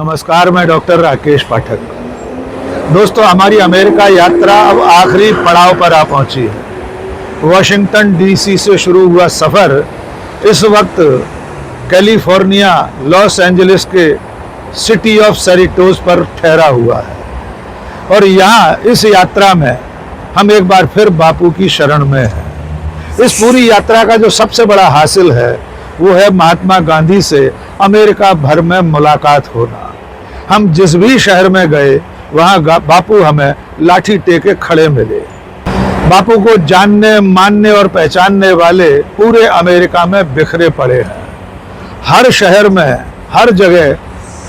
नमस्कार, मैं डॉक्टर राकेश पाठक। दोस्तों, हमारी अमेरिका यात्रा अब आखिरी पड़ाव पर आ पहुंची है। वाशिंगटन डीसी से शुरू हुआ सफ़र इस वक्त कैलिफोर्निया लॉस एंजलिस के सिटी ऑफ सेरिटोस पर ठहरा हुआ है और यहाँ इस यात्रा में हम एक बार फिर बापू की शरण में हैं। इस पूरी यात्रा का जो सबसे बड़ा हासिल है वो है महात्मा गांधी से अमेरिका भर में मुलाकात होना। हम जिस भी शहर में गए वहाँ बापू हमें लाठी टेके खड़े मिले। बापू को जानने, मानने और पहचानने वाले पूरे अमेरिका में बिखरे पड़े हैं। हर शहर में, हर जगह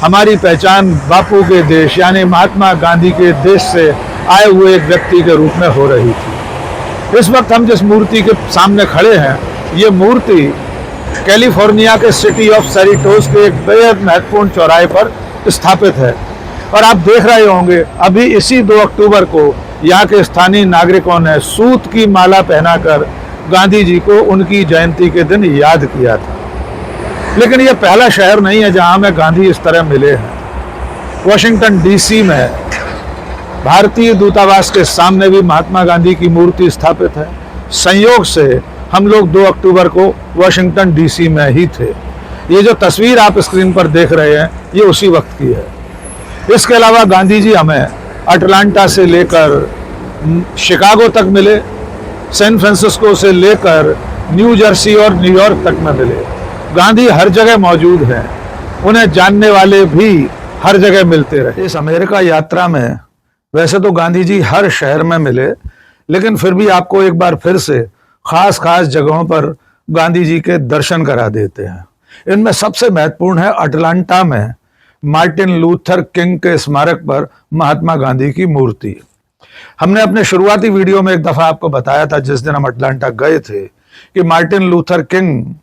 हमारी पहचान बापू के देश यानी महात्मा गांधी के देश से आए हुए एक व्यक्ति के रूप में हो रही थी। इस वक्त हम जिस मूर्ति के सामने खड़े हैं, ये मूर्ति कैलिफोर्निया के सिटी ऑफ सेरिटोस के एक बेहद महत्वपूर्ण चौराहे पर स्थापित है और आप देख रहे होंगे अभी इसी 2 अक्टूबर को यहाँ के स्थानीय नागरिकों ने सूत की माला पहनाकर गांधी जी को उनकी जयंती के दिन याद किया था। लेकिन यह पहला शहर नहीं है जहाँ हमें गांधी इस तरह मिले हैं। वाशिंगटन डीसी में भारतीय दूतावास के सामने भी महात्मा गांधी की मूर्ति स्थापित है। संयोग से हम लोग 2 अक्टूबर को वाशिंगटन डीसी में ही थे। ये जो तस्वीर आप स्क्रीन पर देख रहे हैं ये उसी वक्त की है। इसके अलावा गांधी जी हमें अटलांटा से लेकर शिकागो तक मिले, सैन फ्रांसिस्को से लेकर न्यू जर्सी और न्यूयॉर्क तक में मिले। गांधी हर जगह मौजूद हैं, उन्हें जानने वाले भी हर जगह मिलते रहे। इस अमेरिका यात्रा में वैसे तो गांधी जी हर शहर में मिले, लेकिन फिर भी आपको एक बार फिर से खास जगहों पर गांधी जी के दर्शन करा देते हैं। इनमें सबसे महत्वपूर्ण है अटलांटा में मार्टिन लूथर किंग के स्मारक पर महात्मा गांधी की मूर्ति। हमने अपने शुरुआती वीडियो में एक दफा आपको बताया था, जिस दिन हम अटलांटा गए थे, कि Martin Luther king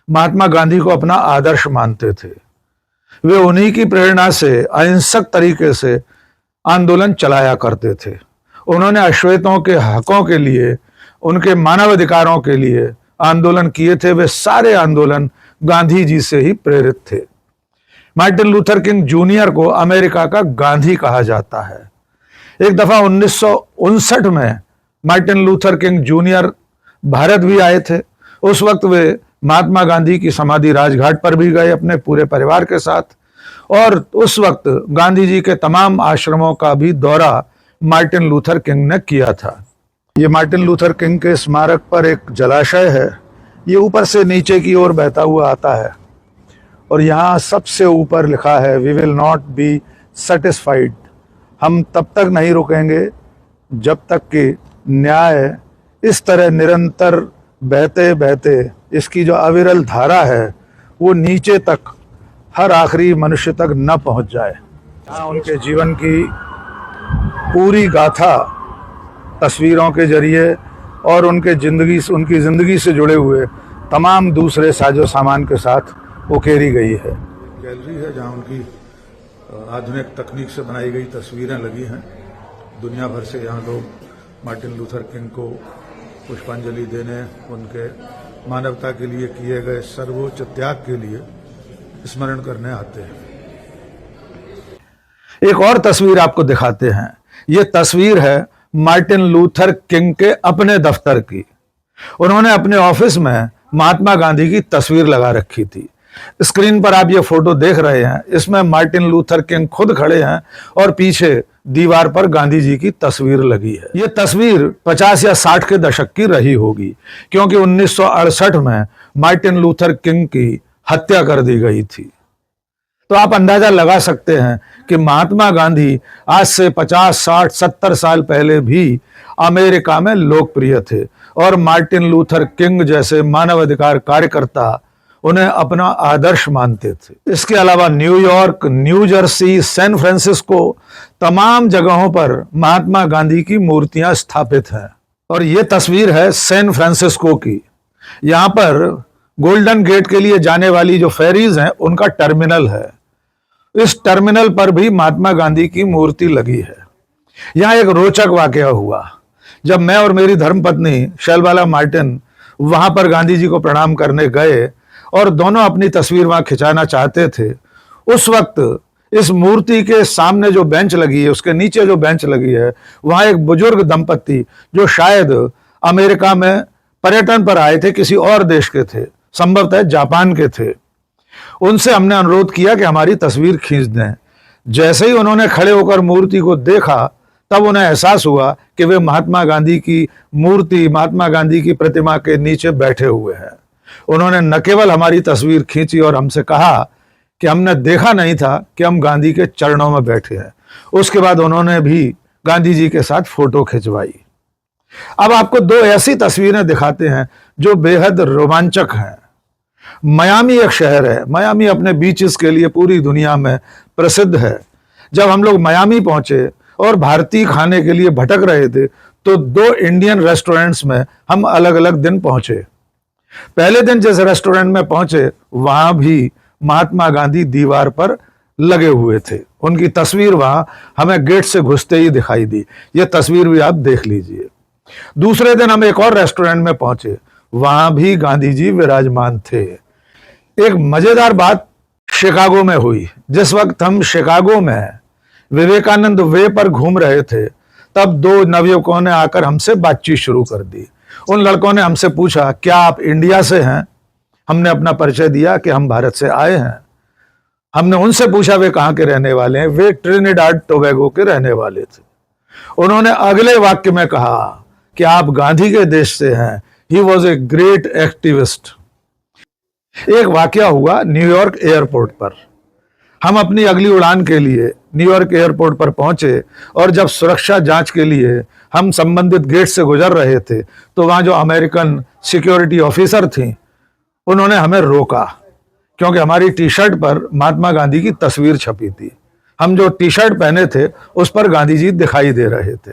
Mahatma Gandhi को अपना आदर्श मानते थे। वे उन्हीं की प्रेरणा से अहिंसक तरीके से आंदोलन चलाया करते थे। उन्होंने अश्वेतों के हकों के लिए, उनके मानवाधिकारों के लिए आंदोलन किए थे। वे सारे आंदोलन गांधी जी से ही प्रेरित थे। मार्टिन लूथर किंग जूनियर को अमेरिका का गांधी कहा जाता है। एक दफा 1959 में Martin Luther king junior Bharat भी आए थे। उस वक्त वे महात्मा गांधी की समाधि राजघाट पर भी गए अपने पूरे परिवार के साथ, और उस वक्त गांधी जी के तमाम आश्रमों का भी दौरा मार्टिन लूथर किंग ने किया था। ये मार्टिन लूथर किंग के स्मारक पर एक जलाशय है। ये ऊपर से नीचे की ओर बहता हुआ आता है और यहाँ सबसे ऊपर लिखा है, we will not be satisfied. हम तब तक नहीं रुकेंगे जब तक कि न्याय इस तरह निरंतर बहते बहते, इसकी जो अविरल धारा है वो नीचे तक, हर आखिरी मनुष्य तक न पहुँच जाए। यहाँ उनके जीवन की पूरी गाथा तस्वीरों के जरिए और उनकी जिंदगी से जुड़े हुए तमाम दूसरे साजो सामान के साथ उकेरी गई है। गैलरी है जहां उनकी आधुनिक तकनीक से बनाई गई तस्वीरें लगी हैं। दुनिया भर से यहाँ लोग मार्टिन लूथर किंग को पुष्पांजलि देने, उनके मानवता के लिए किए गए सर्वोच्च त्याग के लिए स्मरण करने आते हैं। एक और तस्वीर आपको दिखाते हैं। ये तस्वीर है मार्टिन लूथर किंग के अपने दफ्तर की। उन्होंने अपने ऑफिस में महात्मा गांधी की तस्वीर लगा रखी थी। स्क्रीन पर आप ये फोटो देख रहे हैं, इसमें मार्टिन लूथर किंग खुद खड़े हैं और पीछे दीवार पर गांधी जी की तस्वीर लगी है। ये तस्वीर 50 या 60 के दशक की रही होगी, क्योंकि 1968 में मार्टिन लूथर किंग की हत्या कर दी गई थी। तो आप अंदाजा लगा सकते हैं कि महात्मा गांधी आज से 50, 60, 70 साल पहले भी अमेरिका में लोकप्रिय थे और मार्टिन लूथर किंग जैसे मानवाधिकार कार्यकर्ता उन्हें अपना आदर्श मानते थे। इसके अलावा New York, New Jersey, San Francisco, तमाम जगहों पर महात्मा गांधी की मूर्तियां स्थापित हैं। और ये तस्वीर है सैन फ्रांसिस्को की। यहाँ पर गोल्डन गेट के लिए जाने वाली जो फेरीज हैं उनका टर्मिनल है। इस टर्मिनल पर भी महात्मा गांधी की मूर्ति लगी है। यहाँ एक रोचक वाकया हुआ। जब मैं और मेरी धर्मपत्नी शैलबाला मार्टिन वहां पर गांधी जी को प्रणाम करने गए और दोनों अपनी तस्वीर वहां खिंचाना चाहते थे, उस वक्त इस मूर्ति के सामने जो बेंच लगी है, उसके नीचे जो बेंच लगी है, वहां एक बुजुर्ग दंपत्ति जो शायद अमेरिका में पर्यटन पर आए थे, किसी और देश के थे, संभवतः जापान के थे। उनसे हमने अनुरोध किया कि हमारी तस्वीर खींच दें। जैसे ही उन्होंने खड़े होकर मूर्ति को देखा, तब उन्हें एहसास हुआ कि वे महात्मा गांधी की मूर्ति, महात्मा गांधी की प्रतिमा के नीचे बैठे हुए हैं। उन्होंने न केवल हमारी तस्वीर खींची और हमसे कहा कि हमने देखा नहीं था कि हम गांधी के चरणों में बैठे हैं। उसके बाद उन्होंने भी गांधी जी के साथ फोटो खिंचवाई। अब आपको दो ऐसी तस्वीरें दिखाते हैं जो बेहद रोमांचक हैं। मियामी एक शहर है, मियामी अपने बीचेस के लिए पूरी दुनिया में प्रसिद्ध है। जब हम लोग मियामी पहुंचे और भारतीय खाने के लिए भटक रहे थे, तो दो इंडियन रेस्टोरेंट्स में हम अलग अलग दिन पहुंचे। पहले दिन जिस रेस्टोरेंट में पहुंचे, वहां भी महात्मा गांधी दीवार पर लगे हुए थे। उनकी तस्वीर वहां हमें गेट से घुसते ही दिखाई दी। यह तस्वीर भी आप देख लीजिए। दूसरे दिन हम एक और रेस्टोरेंट में पहुंचे, वहां भी गांधी जी विराजमान थे। एक मजेदार बात शिकागो में हुई। जिस वक्त हम शिकागो में विवेकानंद वे पर घूम रहे थे, तब दो नवयुवकों ने आकर हमसे बातचीत शुरू कर दी। उन लड़कों ने हमसे पूछा, क्या आप इंडिया से हैं? हमने अपना परिचय दिया कि हम भारत से आए हैं। हमने उनसे पूछा वे कहाँ के रहने वाले हैं। वे ट्रिनिडाड टोबैगो के रहने वाले थे। उन्होंने अगले वाक्य में कहा कि आप गांधी के देश से हैं। He was a great activist. एक वाकया हुआ न्यूयॉर्क एयरपोर्ट पर। हम अपनी अगली उड़ान के लिए न्यूयॉर्क एयरपोर्ट पर पहुंचे और जब सुरक्षा जांच के लिए हम संबंधित गेट से गुजर रहे थे, तो वहां जो अमेरिकन सिक्योरिटी ऑफिसर थी, उन्होंने हमें रोका, क्योंकि हमारी टी शर्ट पर महात्मा गांधी की तस्वीर छपी थी। हम जो टी शर्ट पहने थे उस पर गांधी जी दिखाई दे रहे थे।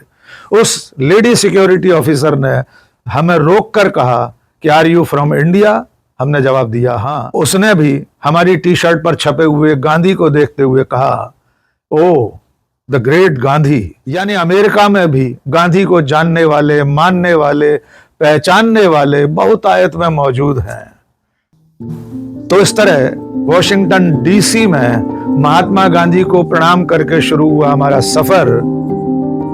उस लेडी सिक्योरिटी ऑफिसर ने हमें रोक कर कहा कि आर यू फ्रॉम इंडिया? हमने जवाब दिया हाँ। उसने भी हमारी टी शर्ट पर छपे हुए गांधी को देखते हुए कहा, ओ द ग्रेट गांधी। यानी अमेरिका में भी गांधी को जानने वाले, मानने वाले, पहचानने वाले बहुतायत में मौजूद हैं। तो इस तरह वॉशिंगटन डीसी में महात्मा गांधी को प्रणाम करके शुरू हुआ हमारा सफर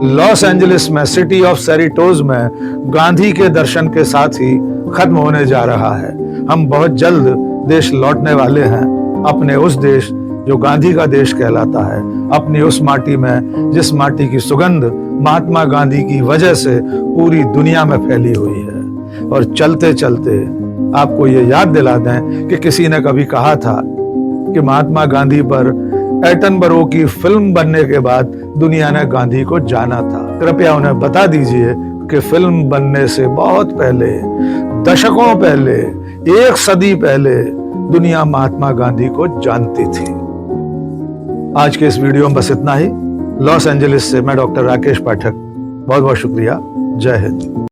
लॉस एंजलिस में सिटी ऑफ सेरिटोज में गांधी के दर्शन के साथ ही खत्म होने जा रहा है। हम बहुत जल्द देश लौटने वाले हैं, अपने उस देश जो गांधी का देश कहलाता है, अपनी उस माटी में जिस माटी की सुगंध महात्मा गांधी की वजह से पूरी दुनिया में फैली हुई है। और चलते चलते आपको ये याद दिला दें कि किसी ने कभी कहा था कि महात्मा गांधी पर एटनबरो की फिल्म बनने के बाद दुनिया ने गांधी को जाना था। कृपया उन्हें बता दीजिए कि फिल्म बनने से बहुत पहले, दशकों पहले, एक सदी पहले दुनिया महात्मा गांधी को जानती थी। आज के इस वीडियो में बस इतना ही। लॉस एंजलिस से मैं डॉक्टर राकेश पाठक, बहुत बहुत शुक्रिया। जय हिंद।